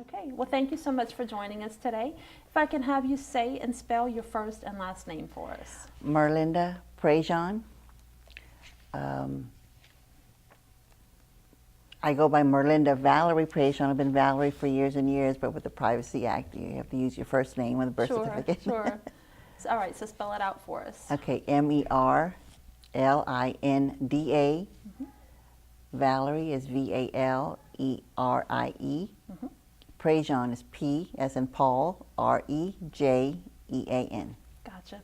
Okay, well, thank you so much for joining us today. If I can have you say and spell your first and last name for us. Merlinda Prejean. I go by Merlinda Valerie Prejean. I've been Valerie for years and years, but with the Privacy Act, you have to use your first name on the birth certificate. Sure. So, all right, so spell it out for us. Okay, Merlinda. Valerie is Valerie. Prejean is P as in Paul, Rejean. Gotcha.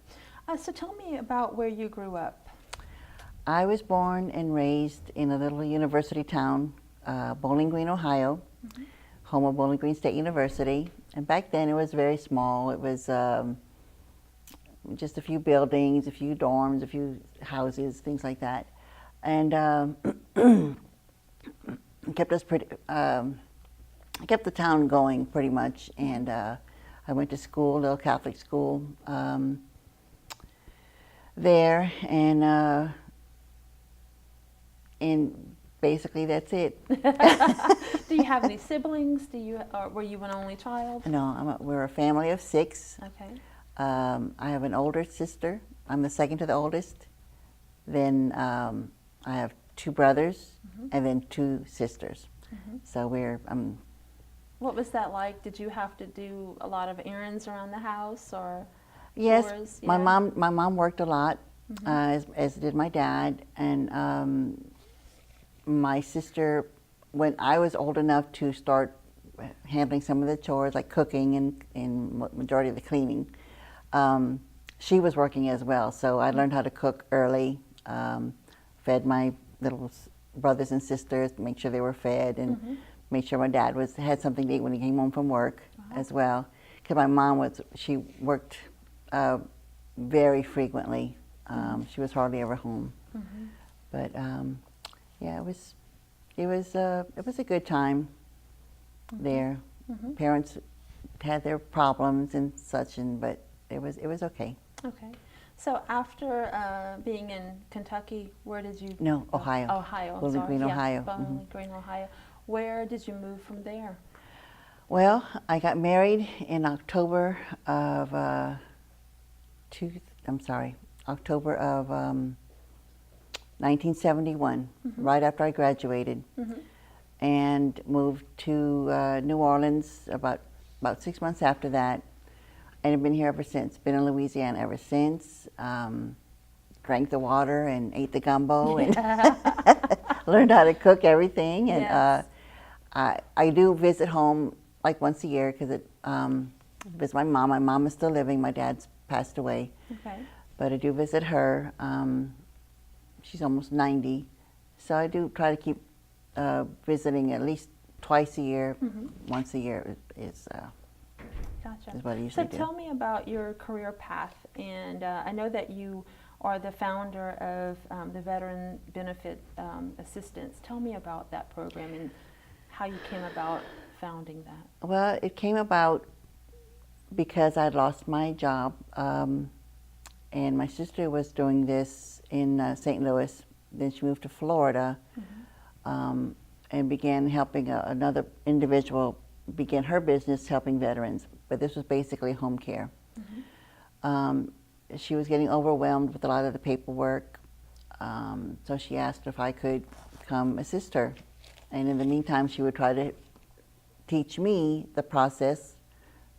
So tell me about where you grew up. I was born and raised in a little university town, Bowling Green, Ohio, home of Bowling Green State University. And back then it was very small. It was just a few buildings, a few dorms, a few houses, things like that. And kept us pretty, kept the town going pretty much. And I went to school, a little Catholic school there, and basically that's it. Do you have any siblings? Or were you an only child? No, we're a family of 6. Okay. I have an older sister. I'm the second to the oldest. Then I have 2 brothers, and then 2 sisters. So we're What was that like? Did you have to do a lot of errands around the house, or yes, chores? my mom worked a lot, as did my dad, and my sister, when I was old enough to start handling some of the chores like cooking and majority of the cleaning, she was working as well. So I learned how to cook early, fed my little brothers and sisters, make sure they were fed, and made sure my dad had something to eat when he came home from work as well. Because my mom she worked very frequently. She was hardly ever home. But yeah, it was a good time there. Parents had their problems and such, but it was okay. Okay. So after being in Kentucky, where did you? No, Ohio. Ohio. I'm Bowling sorry. Green, Yeah, Ohio. Bowling Green, Ohio. October did you move from there? Well, I got married in October of October of 1971, right after I graduated, and moved to New Orleans about 6 months after that, and I've been here ever since. Been in Louisiana ever since. Drank the water and ate the gumbo and learned how to cook everything. And Yes. I do visit home like once a year because visit my mom. My mom is still living. My dad's passed away. Okay. But I do visit her. She's almost 90. So I do try to keep visiting at least twice a year. Once a year is Gotcha. what I usually So do. tell me about your career path. And I know that you are the founder of the Veteran Benefit Assistance. Tell me about that program and how you came about founding that. Well, it came about because I lost my job, and my sister was doing this in St. Louis. Then she moved to Florida and began helping another individual begin her business helping veterans. But this was basically home care. She was getting overwhelmed with a lot of the paperwork, so she asked if I could come assist her. And in the meantime, she would try to teach me the process,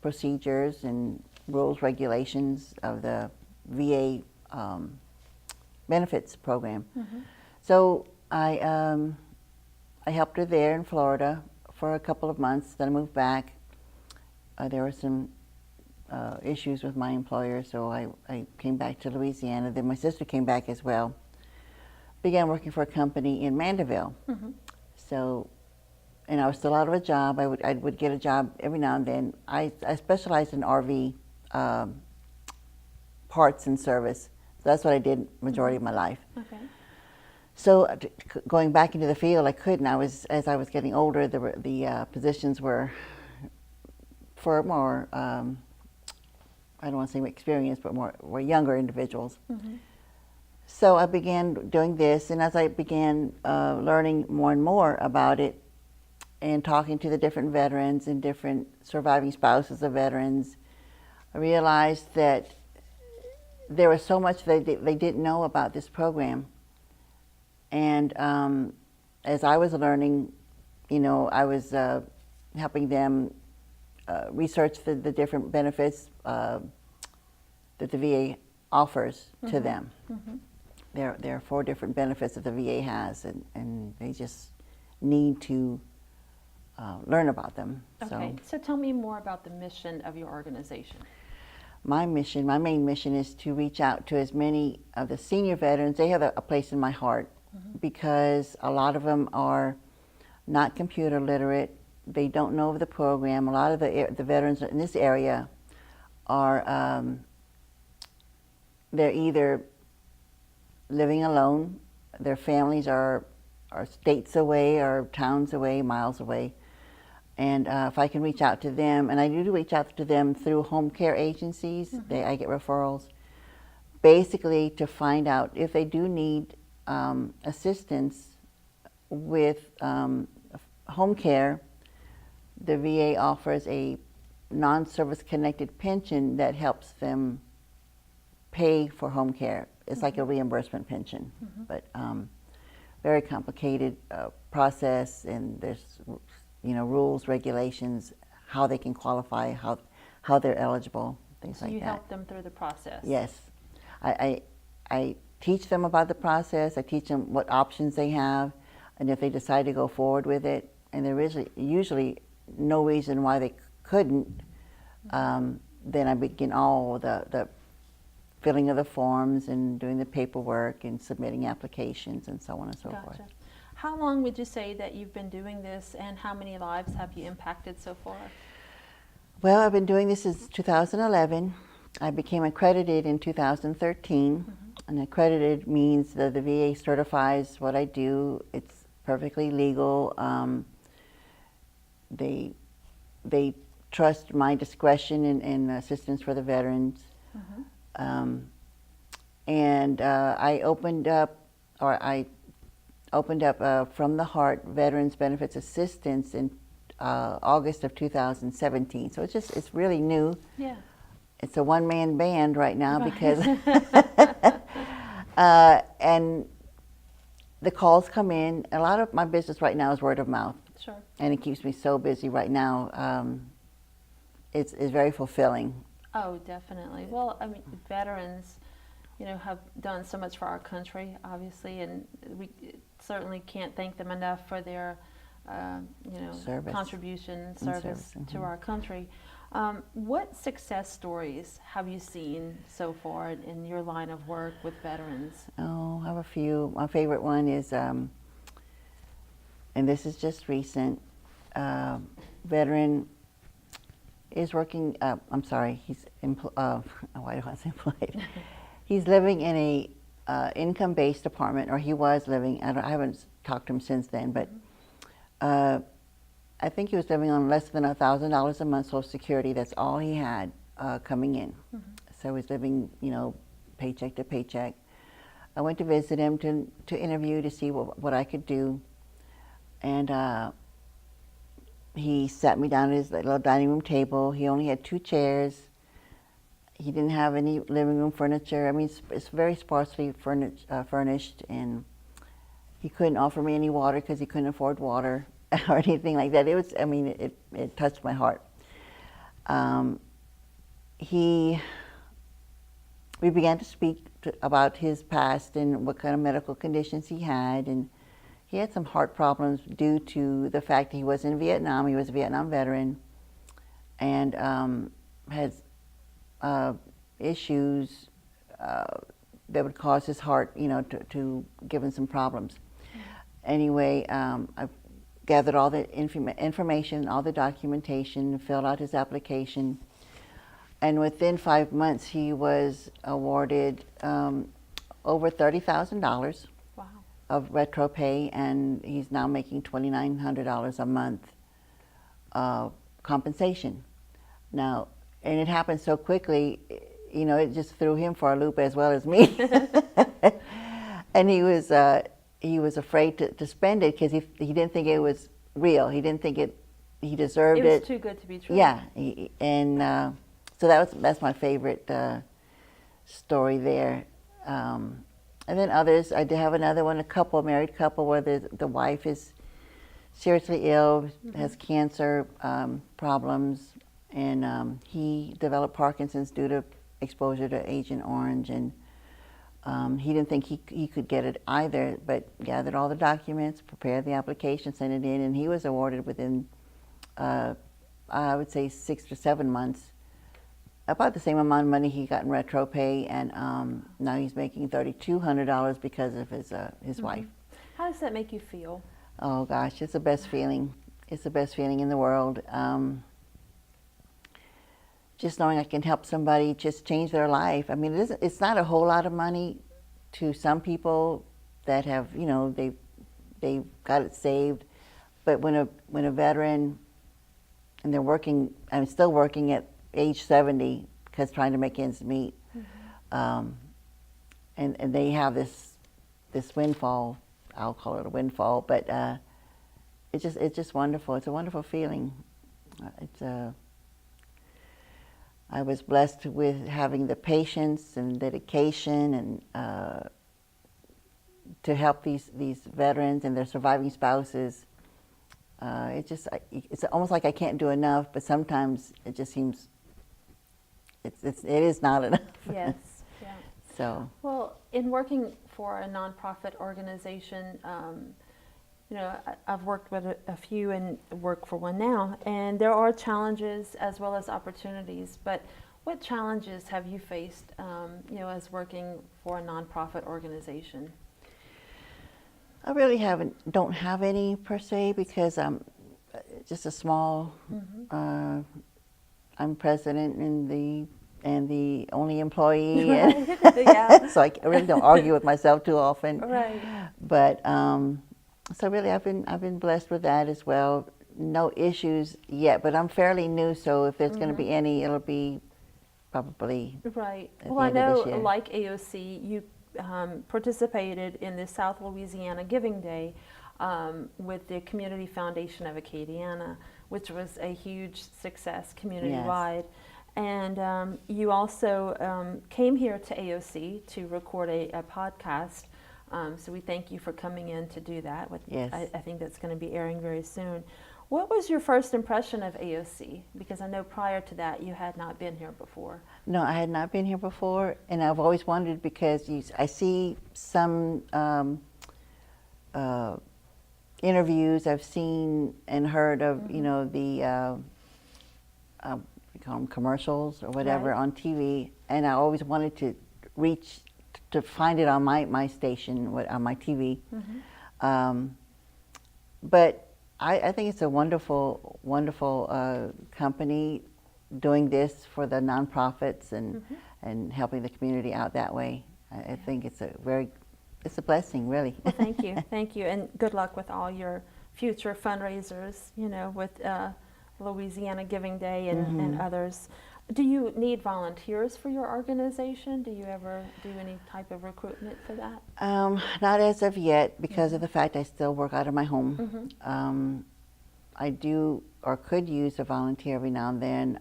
procedures, and rules, regulations of the VA benefits program. So I helped her there in Florida for a couple of months. Then I moved back. There were some issues with my employer, so I came back to Louisiana. Then my sister came back as well. Began working for a company in Mandeville. So, and I was still out of a job. I would get a job every now and then. I specialized in RV parts and service. So that's what I did majority of my life. Okay. So going back into the field, I couldn't. As I was getting older, the positions were for more, I don't want to say experience, but were younger individuals. So I began doing this, and as I began learning more and more about it, and talking to the different veterans and different surviving spouses of veterans, I realized that there was so much they didn't know about this program. And as I was learning, I was helping them research the different benefits that the VA offers to them. There are 4 different benefits that the VA has, and they just need to learn about them. Okay, so tell me more about the mission of your organization. My main mission is to reach out to as many of the senior veterans. They have a place in my heart because a lot of them are not computer literate. They don't know of the program. A lot of the veterans in this area are, they're either living alone, their families are states away or towns away, miles away. And if I can reach out to them, and I do reach out to them through home care agencies, I get referrals, basically to find out if they do need assistance with home care. The VA offers a non-service connected pension that helps them pay for home care. It's like a reimbursement pension, but very complicated process, and there's rules, regulations, how they can qualify, how they're eligible, things like that. So you help them through the process? Yes. I teach them about the process. I teach them what options they have, and if they decide to go forward with it, and there is usually no reason why they couldn't, then I begin all the filling of the forms and doing the paperwork and submitting applications and so on and so forth. How long would you say that you've been doing this, and how many lives have you impacted so far? Well, I've been doing this since 2011. I became accredited in 2013. And accredited means that the VA certifies what I do. It's perfectly legal. They trust my discretion in assistance for the veterans. I opened up From the Heart Veterans Benefits Assistance in August of 2017. So it's really new. Yeah. It's a one-man band right now because and the calls come in. A lot of my business right now is word of mouth. Sure. And it keeps me so busy right now. It's very fulfilling. Oh, definitely. Well, I mean, veterans, have done so much for our country, obviously, and we certainly can't thank them enough for their, service. Contribution, service to our country. What success stories have you seen so far in your line of work with veterans? Oh, I have a few. My favorite one is, and this is just recent, veteran is working, he's, why do I say employed? He's living in a income-based apartment, or he was living, I haven't talked to him since then, but I think he was living on less than $1,000 a month Social Security. That's all he had coming in. So he's living, paycheck to paycheck. I went to visit him to interview to see what I could do. And he sat me down at his little dining room table. He only had 2 chairs. He didn't have any living room furniture. I mean, it's very sparsely furnished, and he couldn't offer me any water because he couldn't afford water or anything like that. It was, I mean, it touched my heart. We began to speak about his past and what kind of medical conditions he had, and he had some heart problems due to the fact that he was in Vietnam. He was a Vietnam veteran, and has issues that would cause his heart, to give him some problems. Anyway, I gathered all the information, all the documentation, filled out his application, and within 5 months he was awarded over $30,000 of retro pay, and he's now making $2,900 a month compensation. Now, and it happened so quickly, it just threw him for a loop as well as me. And he was afraid to spend it because he didn't think it was real. He didn't think he deserved it. It was too good to be true. Yeah, so that's my favorite story there. And then others, I did have another one, a married couple, where the wife is seriously ill, has cancer problems, and he developed Parkinson's due to exposure to Agent Orange, and he didn't think he could get it either, but gathered all the documents, prepared the application, sent it in, and he was awarded within, I would say, 6 to 7 months, about the same amount of money he got in retro pay, and now he's making $3,200 because of his wife. How does that make you feel? Oh gosh, it's the best feeling. It's the best feeling in the world. Just knowing I can help somebody just change their life. I mean, it's not a whole lot of money to some people that have, they've got it saved. But when a veteran, and they're working, I'm still working at age 70 because trying to make ends meet, and they have this windfall. I'll call it a windfall, but it's just wonderful. It's a wonderful feeling. I was blessed with having the patience and dedication and to help these veterans and their surviving spouses. It's almost like I can't do enough, but sometimes it just seems it is not enough. Yes. Yeah. So. Well, in working for a nonprofit organization, I've worked with a few and work for one now, and there are challenges as well as opportunities. But what challenges have you faced, as working for a nonprofit organization? I really don't have any per se, because I'm just a small. I'm president and the only employee, right. Yeah. So I really don't argue with myself too often. Right. But so really, I've been blessed with that as well. No issues yet, but I'm fairly new, so if there's going to be any, it'll be probably right. At Well, the end I of know, this year. like AOC, you participated in the South Louisiana Giving Day with the Community Foundation of Acadiana, which was a huge success community-wide. Yes. And you also came here to AOC to record a podcast. So we thank you for coming in to do that. Yes. I think that's going to be airing very soon. What was your first impression of AOC? Because I know prior to that you had not been here before. No, I had not been here before, and I've always wondered, because I see some interviews I've seen and heard of, the we call them commercials or whatever, right, on TV, and I always wanted to reach to find it on my station, on my TV. But I think it's a wonderful company doing this for the nonprofits and helping the community out that way. I think it's a blessing, really. Well, thank you, and good luck with all your future fundraisers. With Louisiana Giving Day and others. Do you need volunteers for your organization? Do you ever do any type of recruitment for that? Not as of yet, because of the fact I still work out of my home. I do or could use a volunteer every now and then,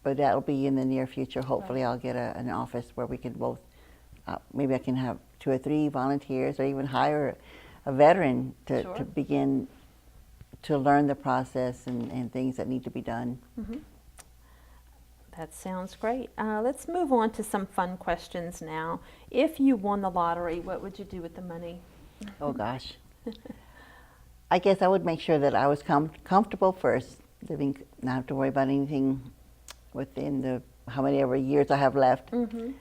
but that'll be in the near future. Hopefully, right, I'll get an office where we can both, maybe I can have 2 or 3 volunteers, or even hire a veteran to begin to learn the process and things that need to be done. That sounds great. Let's move on to some fun questions now. If you won the lottery, what would you do with the money? Oh gosh. I guess I would make sure that I was comfortable first, not have to worry about anything within the how many ever years I have left. Then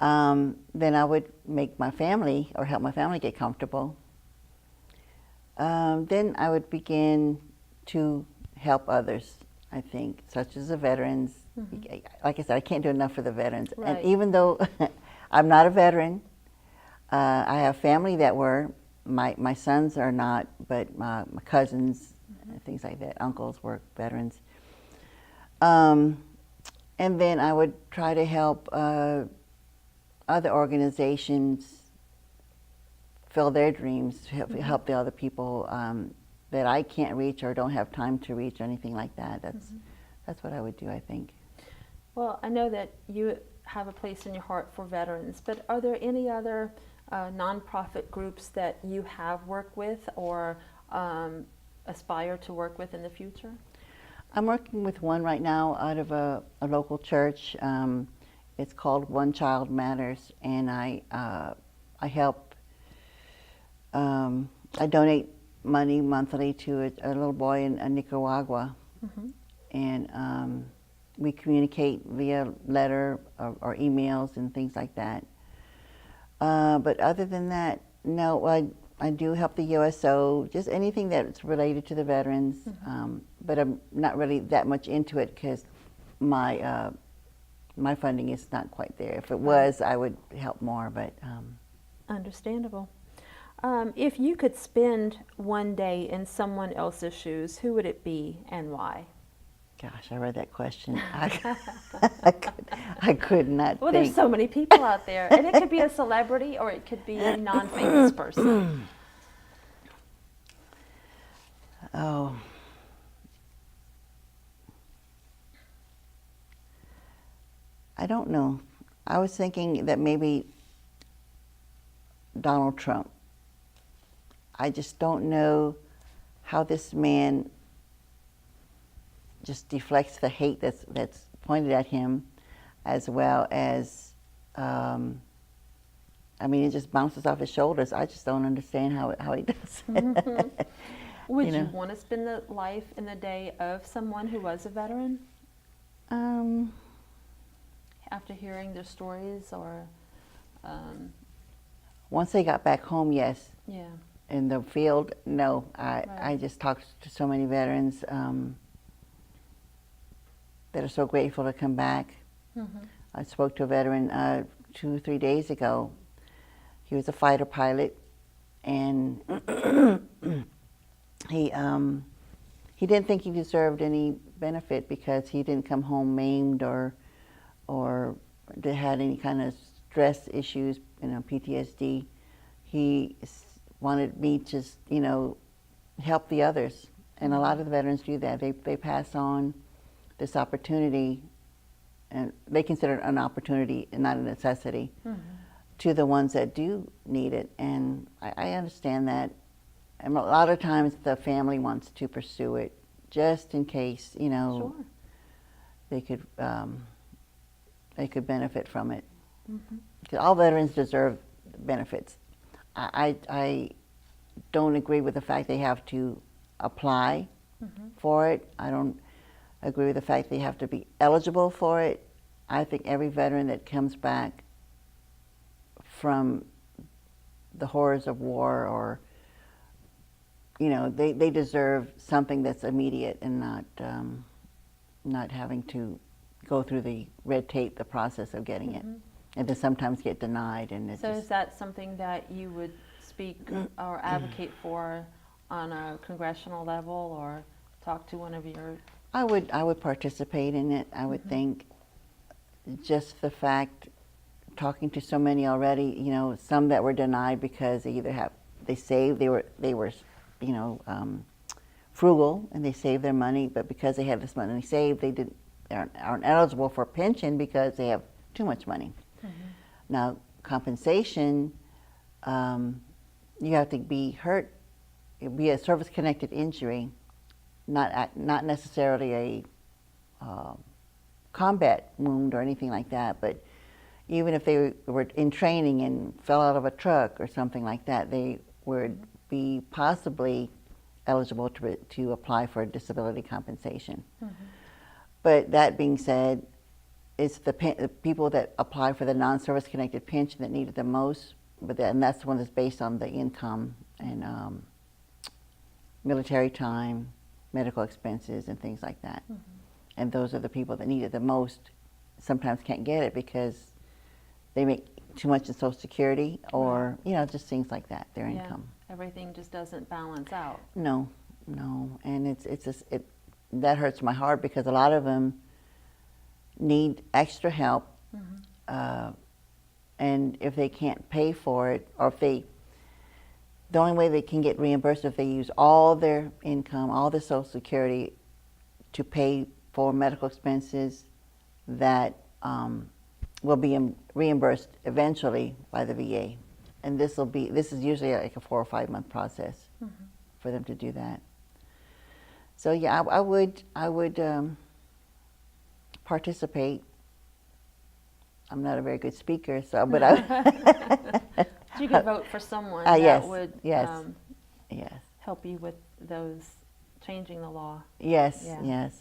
I would make my family, or help my family get comfortable. Then I would begin to help others, I think, such as the veterans. Like I said, I can't do enough for the veterans. Right. And even though I'm not a veteran, I have family that were. My sons are not, but my cousins, things like that, uncles were veterans. And then I would try to help other organizations fill their dreams, help the other people that I can't reach or don't have time to reach or anything like that. That's what I would do, I think. Well, I know that you have a place in your heart for veterans, but are there any other nonprofit groups that you have worked with or aspire to work with in the future? I'm working with one right now out of a local church. It's called One Child Matters, and I help. I donate money monthly to a little boy in Nicaragua, and we communicate via letter or emails and things like that. But other than that, no, I do help the USO, just anything that's related to the veterans, but I'm not really that much into it because my funding is not quite there. If it was, I would help more, but... Understandable. If you could spend one day in someone else's shoes, who would it be and why? Gosh, I read that question. I could not Well, think. there's so many people out there, and it could be a celebrity or it could be a non-famous person. Oh. I don't know. I was thinking that maybe Donald Trump. I just don't know how this man just deflects the hate that's pointed at him, as well as, I mean, it just bounces off his shoulders. I just don't understand how he does it. Would you want to spend the life and the day of someone who was a veteran? After hearing their stories, or once they got back home, yes. Yeah. In the field, no. Right. I just talked to so many veterans that are so grateful to come back. I spoke to a veteran 2 or 3 days ago. He was a fighter pilot, and he didn't think he deserved any benefit because he didn't come home maimed or had any kind of stress issues, PTSD. He wanted me to, help the others, and a lot of the veterans do that. They pass on this opportunity, and they consider it an opportunity and not a necessity, to the ones that do need it. And I understand that. And a lot of times the family wants to pursue it just in case, Sure. they could benefit from it. 'Cause all veterans deserve benefits. I don't agree with the fact they have to apply for it. I don't agree with the fact they have to be eligible for it. I think every veteran that comes back from the horrors of war, or they deserve something that's immediate and not having to go through the red tape, the process of getting it, and to sometimes get denied. And So is that something that you would speak or advocate for on a congressional level, or talk to one of your... I would participate in it. I would think just the fact, talking to so many already, some that were denied because they either they were frugal and they saved their money, but because they had this money saved, they aren't eligible for a pension because they have too much money. Now, compensation, you have to be hurt. It'd be a service-connected injury, not necessarily a combat wound or anything like that, but even if they were in training and fell out of a truck or something like that, they would be possibly eligible to apply for disability compensation. But that being said, it's the people that apply for the non-service connected pension that need it the most, and that's the one that's based on the income and military time, medical expenses, and things like that. And those are the people that need it the most. Sometimes can't get it because they make too much in Social Security, or just things like that. Their income. Everything just doesn't balance out. No, and that hurts my heart because a lot of them need extra help, and if they can't pay for it, or if they the only way they can get reimbursed if they use all their income, all their Social Security, to pay for medical expenses that will be reimbursed eventually by the VA. And this is usually like a 4 or 5 month process for them to do that. So yeah, I would participate. I'm not a very good speaker, so but You could vote for someone that yes, would yes. help you with those changing the law. Yes, Yeah. yes.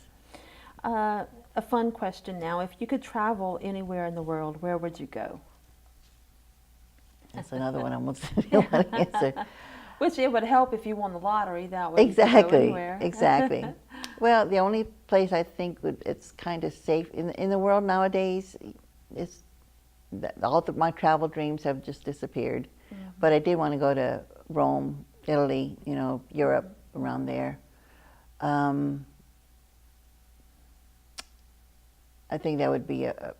A fun question now: if you could travel anywhere in the world, where would you go? That's another one I want to answer. Which it would help if you won the lottery. That way, Exactly, you could go anywhere. exactly. Well, the only place I think it's kind of safe in the world nowadays is all of my travel dreams have just disappeared. But I did want to go to Rome, Italy, Europe, around there. I think that would be a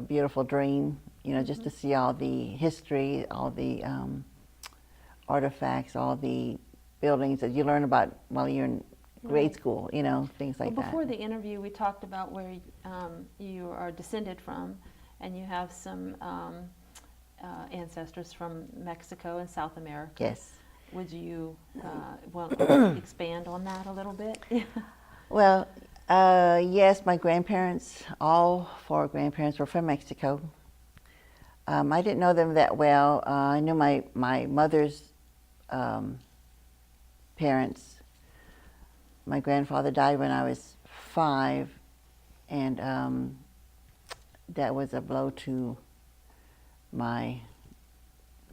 beautiful dream, just to see all the history, all the artifacts, all the buildings that you learn about while you're in grade school, things like that. Before the interview, we talked about where you are descended from, and you have some ancestors from Mexico and South America. Yes. Would you want to expand on that a little bit? Well, yes, my grandparents, all 4 grandparents were from Mexico. I didn't know them that well. I knew my mother's parents. My grandfather died when I was 5, and that was a blow to my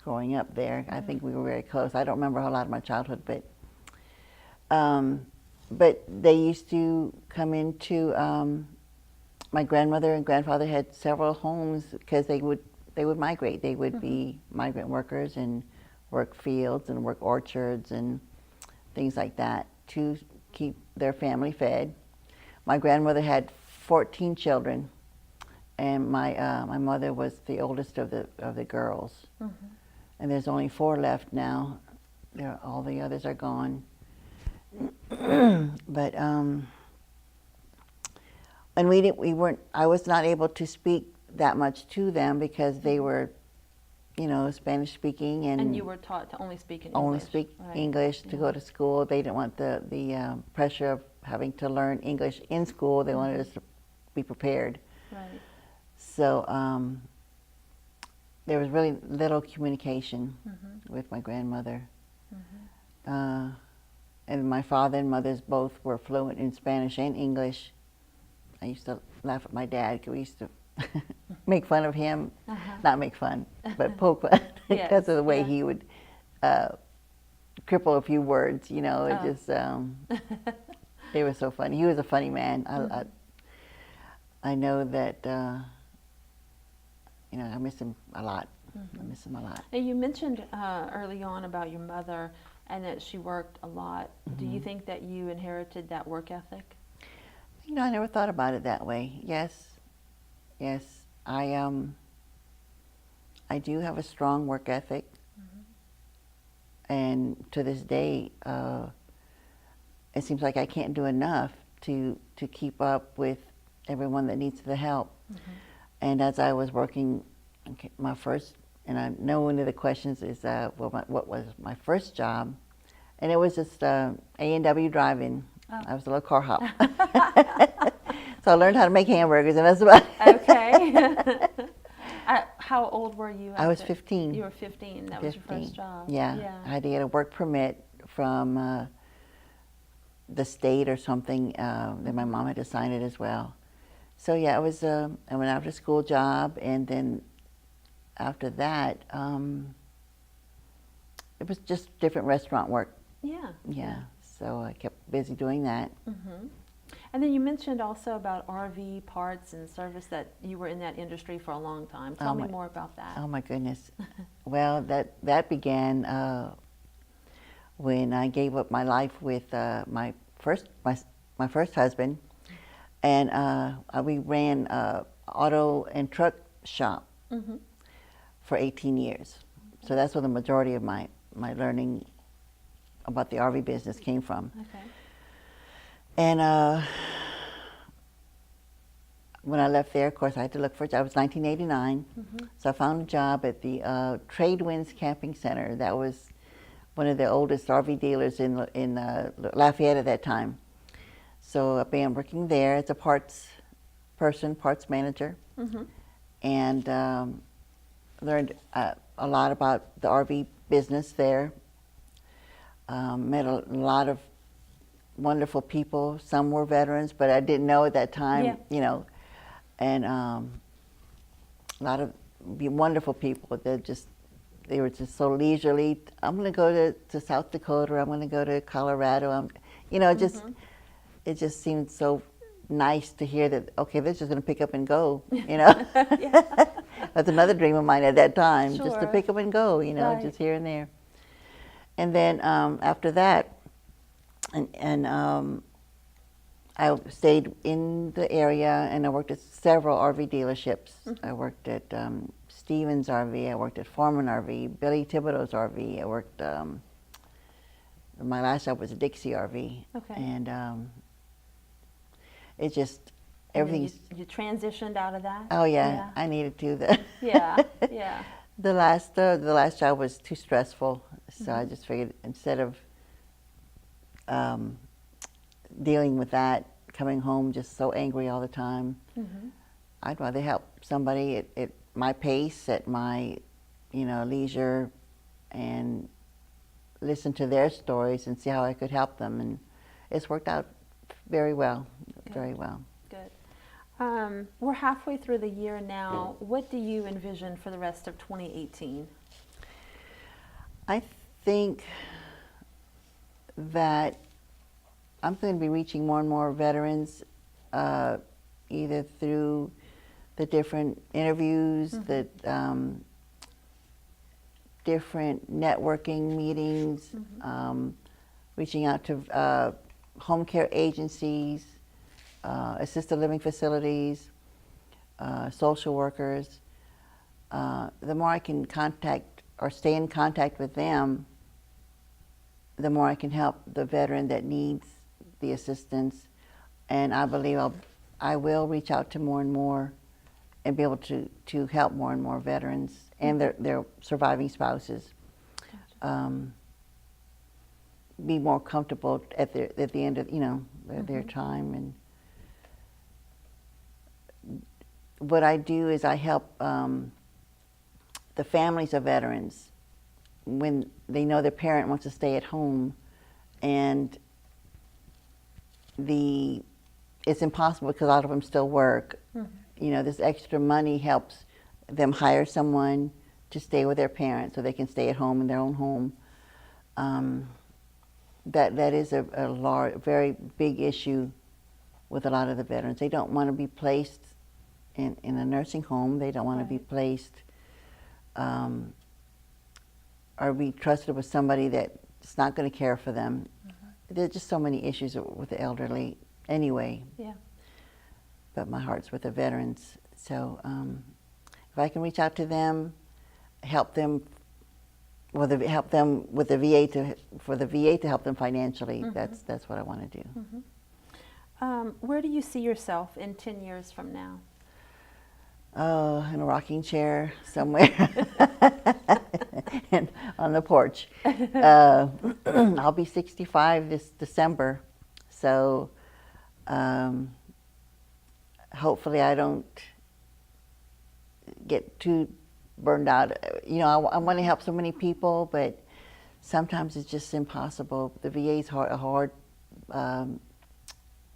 growing up there. I think we were very close. I don't remember a whole lot of my childhood, but they used to come into, my grandmother and grandfather had several homes because they would migrate. They would be migrant workers and work fields and work orchards and things like that to keep their family fed. My grandmother had 14 children, and my mother was the oldest of the girls. And there's only 4 left now. All the others are gone. But and I was not able to speak that much to them because they were, Spanish speaking, And you were taught to only speak in English. Only speak English to go to school. They didn't want the pressure of having to learn English in school. They wanted us to be prepared. Right. So there was really little communication with my grandmother. And my father and mother's both were fluent in Spanish and English. I used to laugh at my dad because we used to make fun of him, not make fun, but poke fun because of the way he would cripple a few words, It just, it was so funny. He was a funny man. I know that, I miss him a lot. I miss him a lot. And you mentioned early on about your mother and that she worked a lot. Do you think that you inherited that work ethic? I never thought about it that way. Yes. I do have a strong work ethic, and to this day, it seems like I can't do enough to keep up with everyone that needs the help. And as I was working, my first, and I know one of the questions is, what was my first job? And it was just A&W driving. I was a little car hop. So I learned how to make hamburgers, and that's about it. Okay. How old were you? I was 15. You were 15. That was your first job. Yeah. I had to get a work permit from the state or something. Then my mom had to sign it as well. So yeah, it was I went after school job, and then after that, it was just different restaurant work. Yeah. So I kept busy doing that. And then you mentioned also about RV parts and service, that you were in that industry for a long time. Tell me more about that. Oh my goodness. Well, that began when I gave up my life with my first husband, and we ran an auto and truck shop for 18 years. So that's where the majority of my learning about the RV business came from. Okay. And when I left there, of course, I had to look for a job. It was 1989. So I found a job at the Tradewinds Camping Center. That was one of the oldest RV dealers in Lafayette at that time. So I began working there as a parts manager, and learned a lot about the RV business there. Met a lot of wonderful people. Some were veterans, but I didn't know at that time, you know. And a lot of wonderful people that they were just so leisurely. I'm going to go to South Dakota, or I'm going to go to Colorado. You know, it just seemed so nice to hear that, okay, they're just going to pick up and go, you know. That's another dream of mine at that time, just to pick up and go, you know, just here and there. And then after that, I stayed in the area, and I worked at several RV dealerships. I worked at Stevens RV, I worked at Foreman RV, Billy Thibodeau's RV. I worked, my last job was a Dixie RV. Okay. And it just, everything. You transitioned out of that? Oh yeah, I needed to. Yeah. The last job was too stressful, so I just figured instead of dealing with that, coming home just so angry all the time, I'd rather help somebody at my pace, at my, you know, leisure, and listen to their stories and see how I could help them. And it's worked out very well, very well. Good. We're halfway through the year now. What do you envision for the rest of 2018? I think that I'm going to be reaching more and more veterans, either through the different interviews, the different networking meetings, reaching out to home care agencies, assisted living facilities, social workers. The more I can contact or stay in contact with them, the more I can help the veteran that needs the assistance. And I believe I will reach out to more and more and be able to help more and more veterans and their surviving spouses. Be more comfortable at the end of, you know, their time. And what I do is I help the families of veterans when they know their parent wants to stay at home, and it's impossible because a lot of them still work. You know, this extra money helps them hire someone to stay with their parents so they can stay at home in their own home. That is a very big issue with a lot of the veterans. They don't want to be placed in a nursing home. They don't want to be placed or be trusted with somebody that's not going to care for them. There's just so many issues with the elderly anyway. Yeah. But my heart's with the veterans. So if I can reach out to them, help them with the VA for the VA to help them financially, that's what I want to do. Where do you see yourself in 10 years from now? In a rocking chair somewhere and on the porch. I'll be 65 this December, so hopefully I don't get too burned out. You know, I want to help so many people, but sometimes it's just impossible. The VA is a hard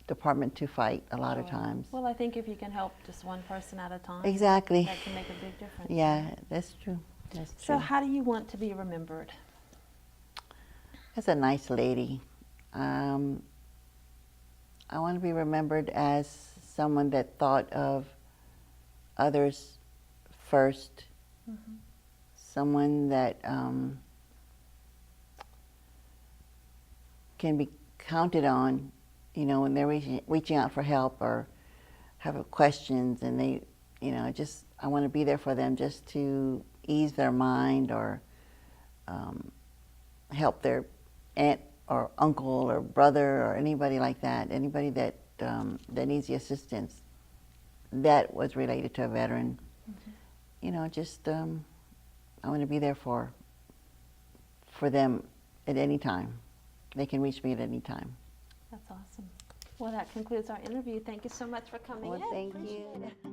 department to fight a lot of times. Well, I think if you can help just one person at a time, exactly, that can make a big difference. Yeah, that's true. That's true. So how do you want to be remembered? As a nice lady. I want to be remembered as someone that thought of others first, someone that can be counted on, you know, when they're reaching out for help or have questions, and they, you know, I want to be there for them just to ease their mind or help their aunt or uncle or brother or anybody like that, anybody that that needs the assistance that was related to a veteran. You know, just I want to be there for them at any time. They can reach me at any time. That's awesome. Well, that concludes our interview. Thank you so much for coming in. Well, thank Appreciate you. it.